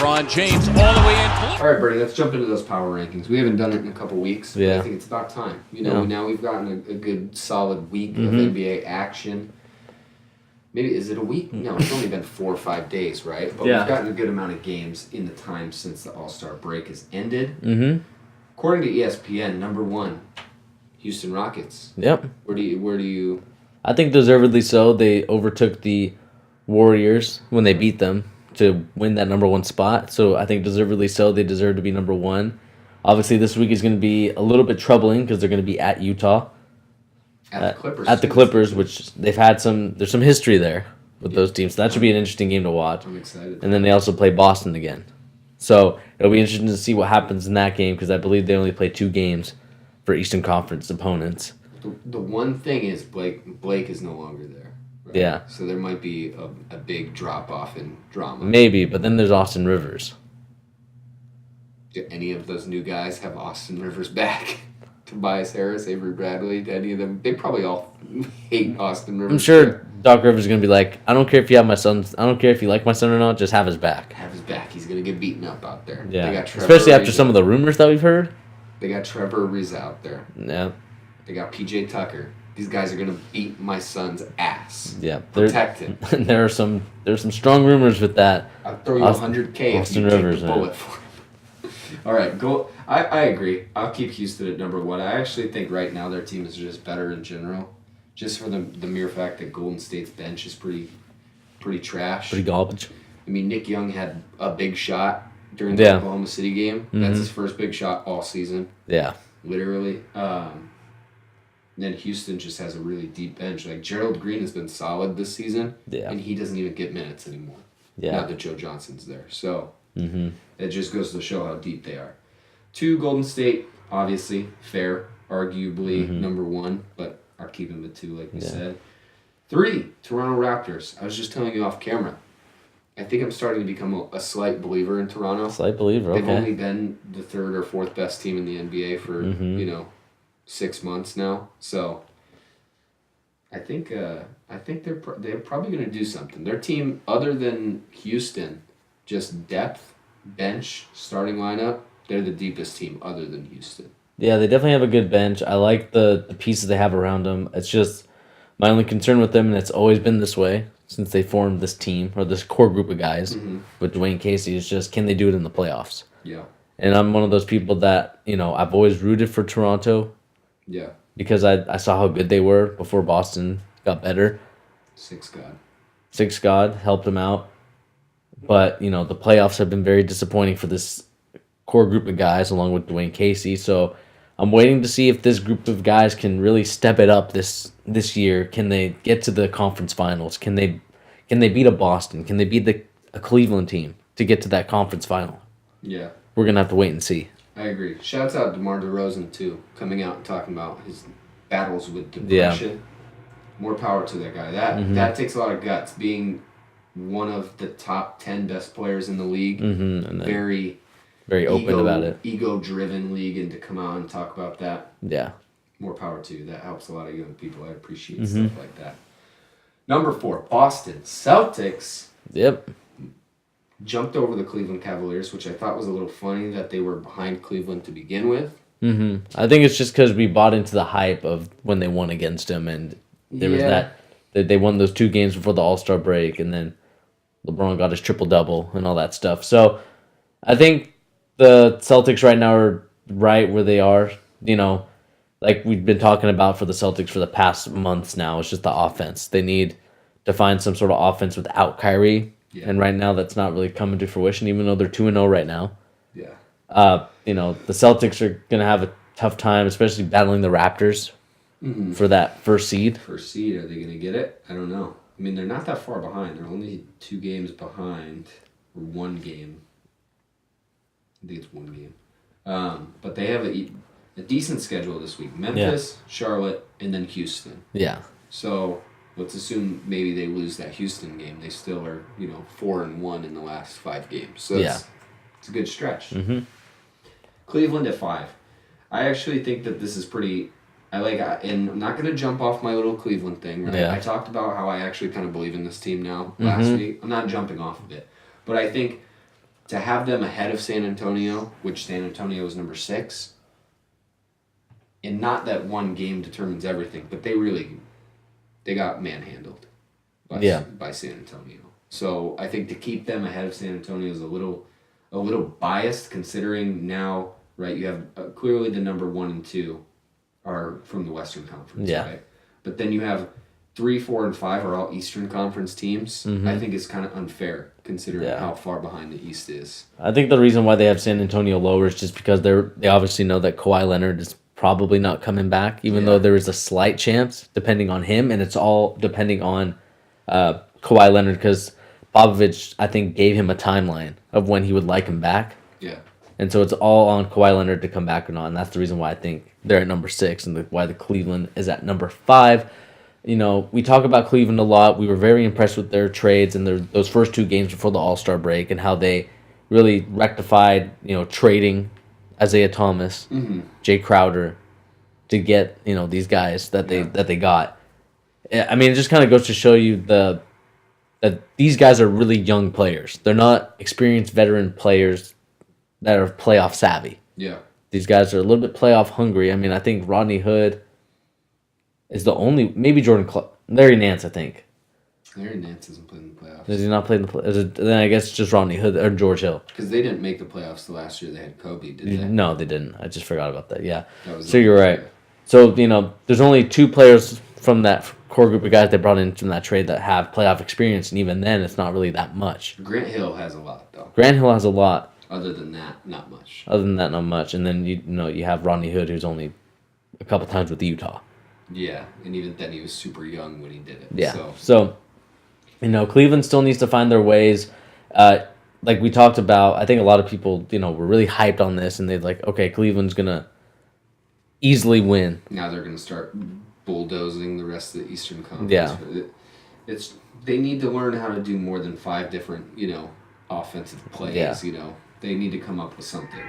LeBron James all the way in. All right, Bernie, let's jump into those power rankings. We haven't done it in a couple weeks. Yeah. But I think it's about time. Now we've gotten a good solid week of NBA action. Maybe, is it a week? No, it's only been 4 or 5 days, right? But we've gotten a good amount of games in the time since the All-Star break has ended. Mm-hmm. According to ESPN, number 1, Houston Rockets. Yep. Where do you? I think deservedly so. They overtook the Warriors when they beat them to win that number 1 spot. So I think deservedly so. They deserve to be number 1. Obviously, this week is going to be a little bit troubling because they're going to be at Utah. At the Clippers. At the Clippers, which they've had there's some history there with those teams. So that should be an interesting game to watch. I'm excited. And then they also play Boston again. So it'll be interesting to see what happens in that game because I believe they only play 2 games for Eastern Conference opponents. The one thing is Blake is no longer there. Right? Yeah. So there might be a big drop-off in drama. Maybe, but then there's Austin Rivers. Do any of those new guys have Austin Rivers back? Tobias Harris, Avery Bradley, any of them? They probably all hate Austin Rivers. I'm sure Doc Rivers is going to be like, I don't care if you have my son. I don't care if you like my son or not. Just have his back. Have his back. He's going to get beaten up out there. Yeah. They got Trevor Especially after Ariza. some of the rumors that we've heard. They got Trevor Ariza out there. Yeah. They got PJ Tucker. These guys are going to beat my son's ass. Yeah. Protect him. There's some strong rumors with that. I'll throw you $100K if you Rivers, take the bullet for him. All right, go. I agree. I'll keep Houston at number 1. I actually think right now their team is just better in general, just for the mere fact that Golden State's bench is pretty trash. Pretty garbage. I mean, Nick Young had a big shot during the Oklahoma City game. That's his first big shot all season. Yeah. Literally. Then Houston just has a really deep bench. Like Gerald Green has been solid this season, and he doesn't even get minutes anymore. Yeah. Now that Joe Johnson's there, so it just goes to show how deep they are. 2, Golden State, obviously fair, arguably number 1, but are keeping the 2 like we said. 3, Toronto Raptors. I was just telling you off camera. I think I'm starting to become a slight believer in Toronto. Slight believer. Okay. They've only been the 3rd or 4th best team in the NBA for 6 months now. So I think they're probably going to do something. Their team, other than Houston, just depth, bench, starting lineup. They're the deepest team other than Houston. Yeah, they definitely have a good bench. I like the pieces they have around them. It's just my only concern with them, and it's always been this way since they formed this team or this core group of guys with Dwayne Casey. Is just can they do it in the playoffs? Yeah. And I'm one of those people that I've always rooted for Toronto. Yeah. Because I saw how good they were before Boston got better. 6 God helped them out. But, the playoffs have been very disappointing for this core group of guys along with Dwayne Casey. So I'm waiting to see if this group of guys can really step it up this year. Can they get to the conference finals? Can they beat a Boston? Can they beat a Cleveland team to get to that conference final? Yeah. We're going to have to wait and see. I agree. Shouts out to DeMar DeRozan, too, coming out and talking about his battles with depression. Yeah. More power to that guy. That takes a lot of guts, being one of the top 10 best players in the league. And very open about it. Ego-driven league, and to come out and talk about that. Yeah. More power to you. That helps a lot of young people. I appreciate stuff like that. Number 4, Boston Celtics. Yep. Jumped over the Cleveland Cavaliers, which I thought was a little funny that they were behind Cleveland to begin with. I think it's just because we bought into the hype of when they won against them, and there was that they won those 2 games before the All-Star break, and then LeBron got his triple-double and all that stuff. So I think the Celtics right now are right where they are. Like we've been talking about for the Celtics for the past months now. It's just the offense. They need to find some sort of offense without Kyrie. Yeah. And right now that's not really coming to fruition, even though they're 2-0 right now. Yeah. The Celtics are going to have a tough time, especially battling the Raptors for that first seed. First seed, are they going to get it? I don't know. I mean, they're not that far behind. They're only 2 games behind, or 1 game. I think it's 1 game. But they have a decent schedule this week. Memphis, Charlotte, and then Houston. Yeah. So let's assume maybe they lose that Houston game. They still are, 4-1 in the last 5 games. So it's a good stretch. Cleveland at 5. I actually think that this is pretty. And I'm not going to jump off my little Cleveland thing, right? I talked about how I actually kind of believe in this team now last week. I'm not jumping off of it. But I think to have them ahead of San Antonio, which San Antonio is number 6, and not that one game determines everything, but they got manhandled by San Antonio. So I think to keep them ahead of San Antonio is a little biased, considering now, right, you have clearly the number 1 and 2 are from the Western Conference, right? But then you have 3, 4, and 5 are all Eastern Conference teams. I think it's kind of unfair considering how far behind the East is. I think the reason why they have San Antonio lower is just because they obviously know that Kawhi Leonard is probably not coming back, even though there is a slight chance, depending on him, and it's all depending on Kawhi Leonard, because Popovich, I think, gave him a timeline of when he would like him back. Yeah. And so it's all on Kawhi Leonard to come back or not, and that's the reason why I think they're at number 6 and why the Cleveland is at number 5. You know, we talk about Cleveland a lot. We were very impressed with their trades and those first 2 games before the All-Star break and how they really rectified, trading Isaiah Thomas, Jay Crowder, to get, these guys that they got. I mean, it just kind of goes to show you that these guys are really young players. They're not experienced veteran players that are playoff savvy. Yeah. These guys are a little bit playoff hungry. I mean, I think Rodney Hood is the only, maybe Larry Nance, I think. Larry Nance hasn't played in the playoffs. Does he not play in the playoffs? Then I guess it's just Rodney Hood or George Hill. Because they didn't make the playoffs the last year they had Kobe, did they? No, they didn't. I just forgot about that. Yeah. So you're right. So, there's only 2 players from that core group of guys they brought in from that trade that have playoff experience, and even then, it's not really that much. Grant Hill has a lot, though. Grant Hill has a lot. Other than that, not much. And then you have Rodney Hood, who's only a couple times with Utah. Yeah, and even then he was super young when he did it. Yeah. So Cleveland still needs to find their ways. Like we talked about, I think a lot of people, were really hyped on this, and they're like, okay, Cleveland's gonna easily win. Now they're gonna start bulldozing the rest of the Eastern Conference. Yeah. They need to learn how to do more than 5 different, offensive plays. Yeah. They need to come up with something.